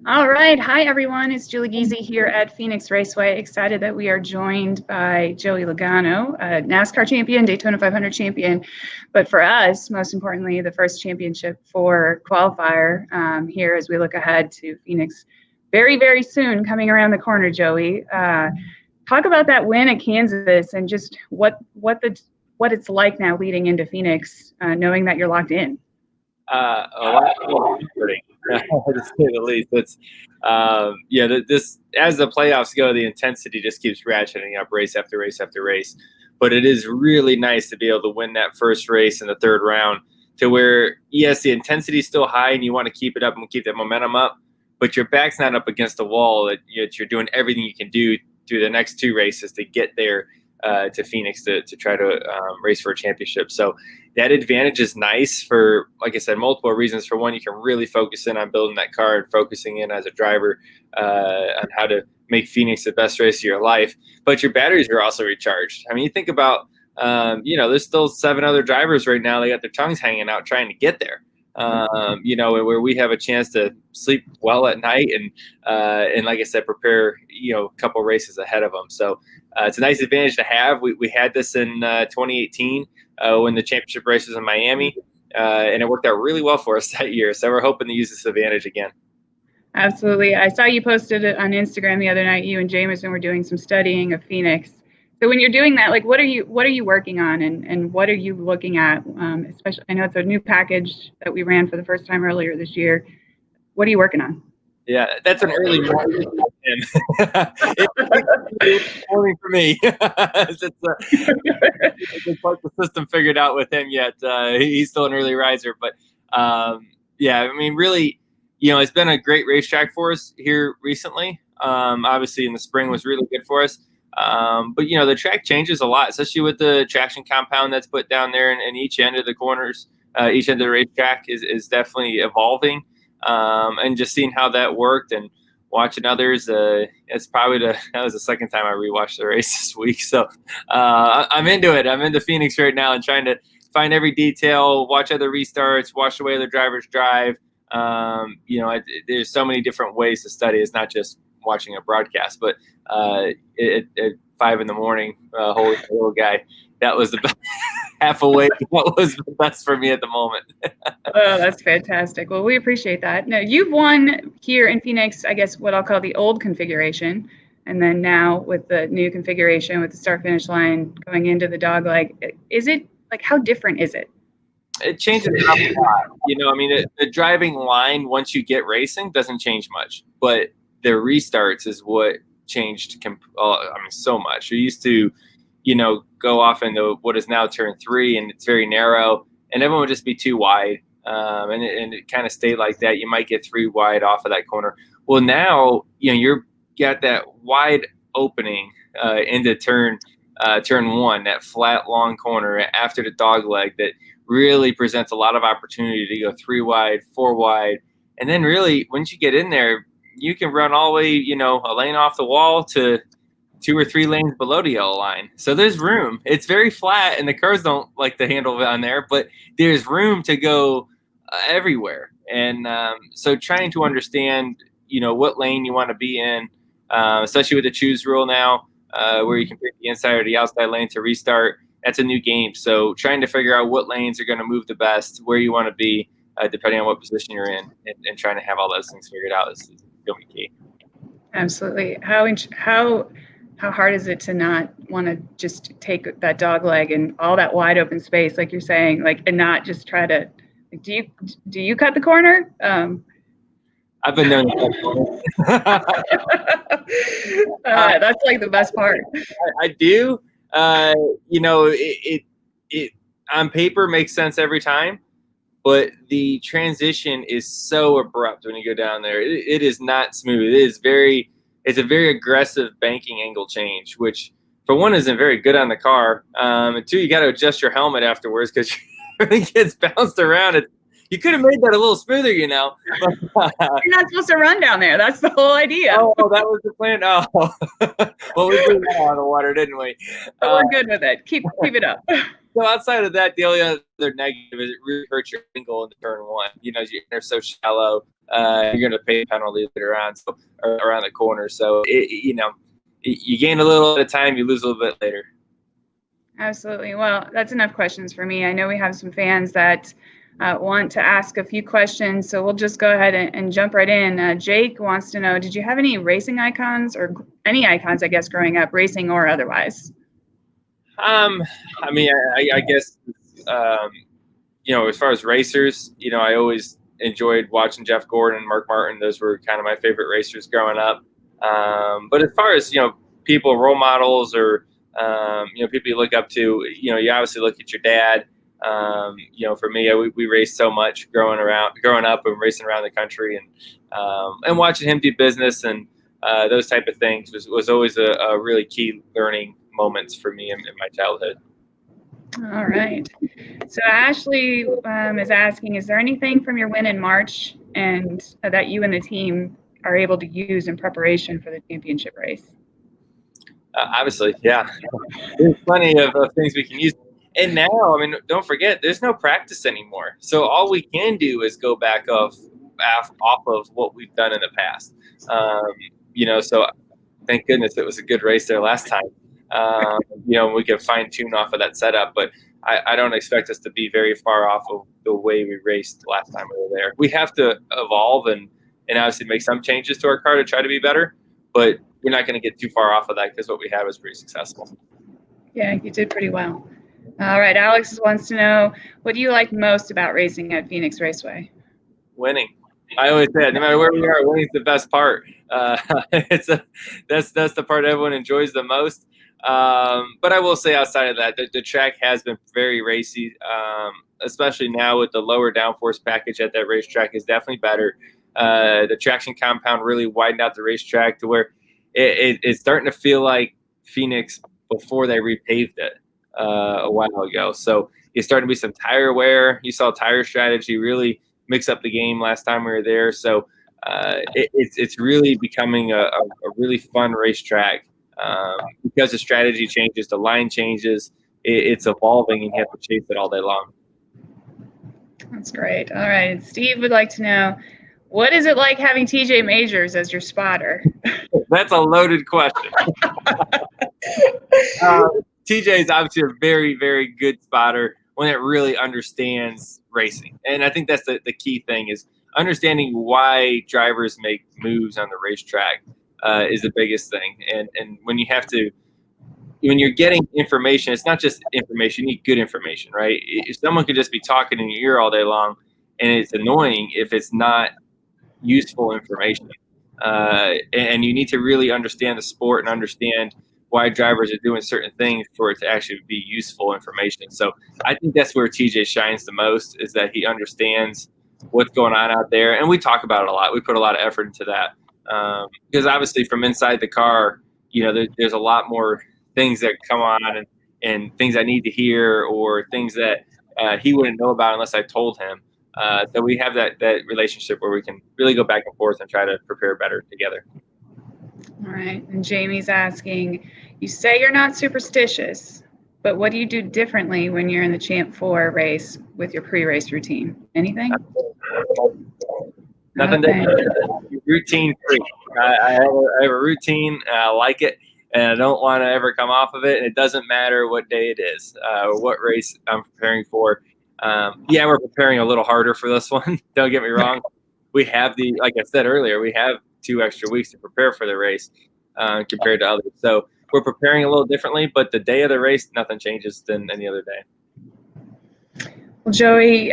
All right. Hi, everyone. It's Julie Giese here at Phoenix Raceway. Excited that we are joined by Joey Logano, a NASCAR champion, Daytona 500 champion, but for us, most importantly, the first Championship Four qualifier here as we look ahead to Phoenix very, very soon, coming around the corner, Joey. Talk about that win at Kansas and just what it's like now leading into Phoenix, knowing that you're locked in. A lot of comforting, to say the least. It's this as the playoffs go, the intensity just keeps ratcheting up race after race after race. But it is really nice to be able to win that first race in the third round, to where yes, the intensity is still high and you want to keep it up and keep that momentum up, but your back's not up against the wall. You're doing everything you can do through the next two races to get there to Phoenix to try to race for a championship. So that advantage is nice for, like I said, multiple reasons. For one, you can really focus in on building that car and focusing in as a driver on how to make Phoenix the best race of your life. But your batteries are also recharged. I mean, you think about, there's still 7 other drivers right now. They got their tongues hanging out trying to get there. Where we have a chance to sleep well at night and like I said, prepare, a couple races ahead of them. So it's a nice advantage to have. We had this in 2018 when the championship race was in Miami, and it worked out really well for us that year. So we're hoping to use this advantage again. Absolutely. I saw you posted it on Instagram the other night. You and Jameson were doing some studying of Phoenix. So when you're doing that, like, what are you working on, and what are you looking at? Especially, I know it's a new package that we ran for the first time earlier this year. What are you working on? Yeah, that's an early morning for him. It's morning for me. It's like the system figured out with him yet. He's still an early riser, but really, it's been a great racetrack for us here recently. Obviously, in the spring was really good for us. But the track changes a lot, especially with the traction compound that's put down there, and each end of the corners, each end of the racetrack is definitely evolving. And just seeing how that worked and watching others, that was the second time I rewatched the race this week. So I'm into it. I'm into Phoenix right now and trying to find every detail, watch other restarts, watch the way other drivers drive. There's so many different ways to study. It's not just watching a broadcast, but at 5 a.m, holy little guy, that was the best. Half awake. What was the best for me at the moment? Oh, that's fantastic. Well, we appreciate that. Now, you've won here in Phoenix, I guess what I'll call the old configuration, and then now with the new configuration with the start-finish line going into the dogleg. Is it, like, how different is it? It changes a lot. The driving line once you get racing doesn't change much, but the restarts is what changed so much. You're used to go off into what is now turn 3, and it's very narrow, and everyone would just be too wide. And it kind of stayed like that. You might get 3 wide off of that corner. Well, now, you're got that wide opening into turn 1, that flat, long corner after the dog leg that really presents a lot of opportunity to go 3 wide, 4 wide. And then really, once you get in there, you can run all the way, a lane off the wall to 2 or 3 lanes below the yellow line. So there's room. It's very flat, and the cars don't like to handle on there, but there's room to go everywhere. And so trying to understand, what lane you want to be in, especially with the choose rule now, where you can pick the inside or the outside lane to restart. That's a new game. So trying to figure out what lanes are going to move the best, where you want to be, depending on what position you're in, and trying to have all those things figured out is going to be key. Absolutely. How hard is it to not want to just take that dog leg and all that wide open space, like you're saying, and not just try to, do you cut the corner? I've been known to cut the corner. That's like the best part. I do. It on paper makes sense every time, but the transition is so abrupt when you go down there. It is not smooth. It's a very aggressive banking angle change, which for one isn't very good on the car. And 2, you got to adjust your helmet afterwards because it gets bounced around. You could have made that a little smoother, You're not supposed to run down there. That's the whole idea. Oh, that was the plan. Oh, well, we blew that out of the water, didn't we? We're good with it. Keep it up. So outside of that, the only other negative is it really hurts your angle into turn 1. You're so shallow. you're going to pay a penalty later on, so or around the corner. So you gain a little at a time, you lose a little bit later. Absolutely. Well, that's enough questions for me. I know we have some fans that want to ask a few questions, so we'll just go ahead and jump right in. Jake wants to know, did you have any racing icons or any icons, I guess, growing up, racing or otherwise? I mean, I guess, as far as racers, I always enjoyed watching Jeff Gordon and Mark Martin. Those were kind of my favorite racers growing up. But as far as, people, role models, or, people you look up to, you obviously look at your dad. For me, we raced so much growing up and racing around the country, and watching him do business and those type of things was always a really key learning moments for me in my childhood. All right. So Ashley is asking, is there anything from your win in March and that you and the team are able to use in preparation for the championship race? Obviously, yeah. There's plenty of things we can use. And now, I mean, don't forget, there's no practice anymore. So all we can do is go back off of what we've done in the past. So thank goodness it was a good race there last time. We can fine tune off of that setup, but I don't expect us to be very far off of the way we raced last time we were there. We have to evolve and obviously make some changes to our car to try to be better, but we're not going to get too far off of that because what we had was pretty successful. Yeah, you did pretty well. All right, Alex wants to know, what do you like most about racing at Phoenix Raceway? Winning. I always say, no matter where we are, winning's the best part. That's the part everyone enjoys the most. But I will say, outside of that, the track has been very racy, especially now with the lower downforce package at that racetrack is definitely better. The traction compound really widened out the racetrack to where it's starting to feel like Phoenix before they repaved it a while ago. So it's starting to be some tire wear. You saw tire strategy really mix up the game last time we were there. So it's really becoming a really fun racetrack because the strategy changes, the line changes, it's evolving, and you have to chase it all day long. That's great. All right. Steve would like to know, what is it like having TJ Majors as your spotter? That's a loaded question. TJ is obviously a very, very good spotter when it really understands racing. And I think that's the key thing, is understanding why drivers make moves on the racetrack is the biggest thing. And when you're getting information, it's not just information, you need good information, right? If someone could just be talking in your ear all day long, and it's annoying if it's not useful information. And you need to really understand the sport and understand why drivers are doing certain things for it to actually be useful information. So I think that's where TJ shines the most, is that he understands what's going on out there. And we talk about it a lot. We put a lot of effort into that. Because obviously from inside the car, there's a lot more things that come on and things I need to hear, or things that he wouldn't know about unless I told him. So we have that relationship where we can really go back and forth and try to prepare better together. All right. And Jamie's asking, you say you're not superstitious, but what do you do differently when you're in the Champ 4 race with your pre-race routine? Anything? Nothing different. Routine free. I have a routine. I like it, and I don't want to ever come off of it. And it doesn't matter what day it is or what race I'm preparing for. We're preparing a little harder for this one. Don't get me wrong. We have like I said earlier, we have 2 extra weeks to prepare for the race compared to others. So we're preparing a little differently, but the day of the race, nothing changes than any other day. Well, Joey,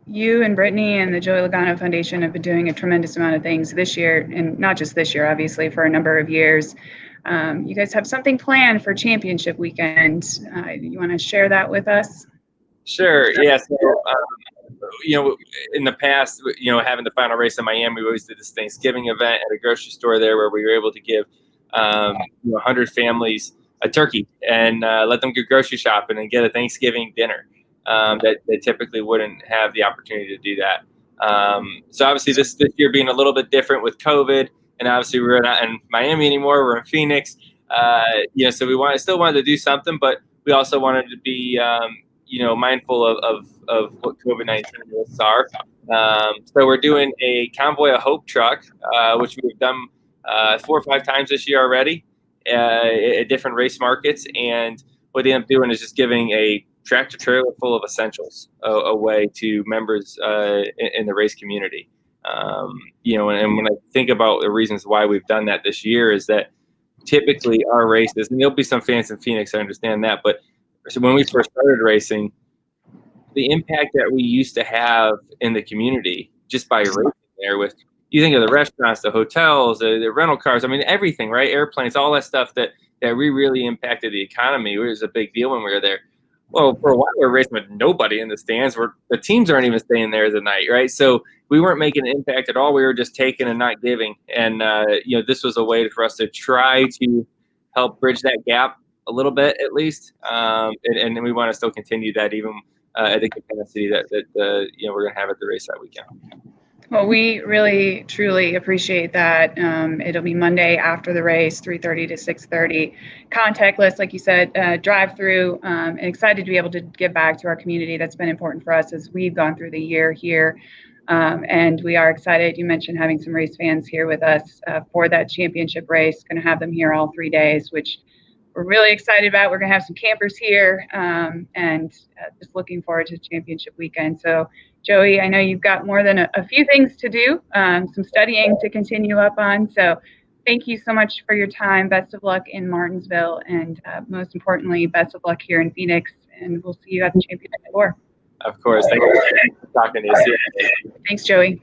you and Brittany and the Joey Logano Foundation have been doing a tremendous amount of things this year, and not just this year, obviously, for a number of years. You guys have something planned for championship weekend. You want to share that with us? Sure. Yeah. So, in the past, having the final race in Miami, we always did this Thanksgiving event at a grocery store there, where we were able to give 100 families a turkey and let them go grocery shopping and get a Thanksgiving dinner that they typically wouldn't have the opportunity to do that. So obviously this year being a little bit different with COVID, and obviously we're not in Miami anymore, we're in Phoenix. So we still wanted to do something, but we also wanted to be mindful of what COVID-19 risks are. So we're doing a Convoy of Hope truck, which we've done 4 or 5 times this year already at different race markets. And what they end up doing is just giving a tractor trailer full of essentials away to members in the race community. And when I think about the reasons why we've done that this year is that typically our races, and there'll be some fans in Phoenix, I understand that, but so when we first started racing, the impact that we used to have in the community just by racing there with, you think of the restaurants, the hotels, the rental cars, I mean, everything, right? Airplanes, all that stuff that we really impacted the economy. It was a big deal when we were there. Well, for a while, we were racing with nobody in the stands. The teams aren't even staying there the night, right? So we weren't making an impact at all. We were just taking and not giving. And, this was a way for us to try to help bridge that gap a little bit, at least. And we want to still continue that even at the capacity that we're going to have at the race that weekend. Well, we really, truly appreciate that. It'll be Monday after the race, 3:30 to 6:30. Contactless, like you said, drive-through, and excited to be able to give back to our community. That's been important for us as we've gone through the year here. And we are excited. You mentioned having some race fans here with us for that championship race. Going to have them here all 3 days, which we're really excited about. We're going to have some campers here, and just looking forward to championship weekend. So, Joey, I know you've got more than a few things to do, some studying to continue up on. So thank you so much for your time. Best of luck in Martinsville, and most importantly, best of luck here in Phoenix. And we'll see you at the Championship Four. Of course. Thank you for talking to you. Thanks, Joey.